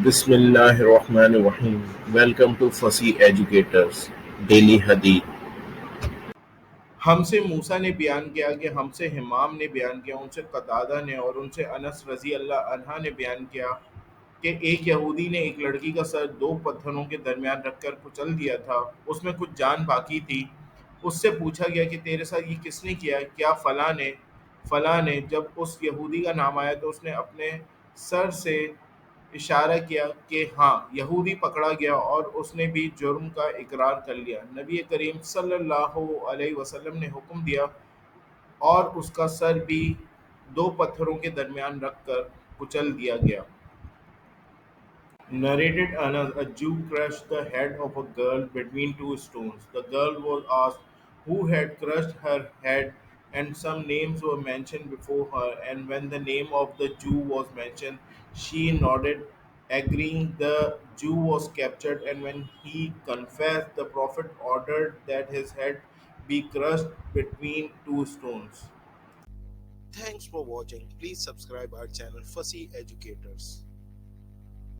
بسم اللہ الرحمن الرحیم. Welcome to Fasih educators daily حدیث. ہم سے موسیٰ نے بیان کیا کہ ہم سے حمام نے بیان کیا، ان سے قتادہ نے اور ان سے انس رضی اللہ عنہ نے بیان کیا کہ ایک یہودی نے ایک لڑکی کا سر دو پتھروں کے درمیان رکھ کر کچل دیا تھا، اس میں کچھ جان باقی تھی۔ اس سے پوچھا گیا کہ تیرے ساتھ یہ کس نے کیا؟ کیا فلاں نے؟ جب اس یہودی کا نام آیا تو اس نے اپنے سر سے اشارہ کیا کہ ہاں۔ یہودی پکڑا گیا اور اس نے بھی جرم کا اقرار کر لیا۔ نبی کریم صلی اللہ علیہ وسلم نے حکم دیا اور اس کا سر بھی دو پتھروں کے درمیان رکھ کر کچل دیا گیا۔ Narrated Anas, a Jew crushed the head of a girl between two stones. The girl was asked who had crushed her head, and some names were mentioned before her. And when the name of the Jew was mentioned, she nodded, agreeing. The Jew was captured, and when he confessed, the Prophet ordered that his head be crushed between two stones. Thanks for watching. Please subscribe our channel Fussy Educators.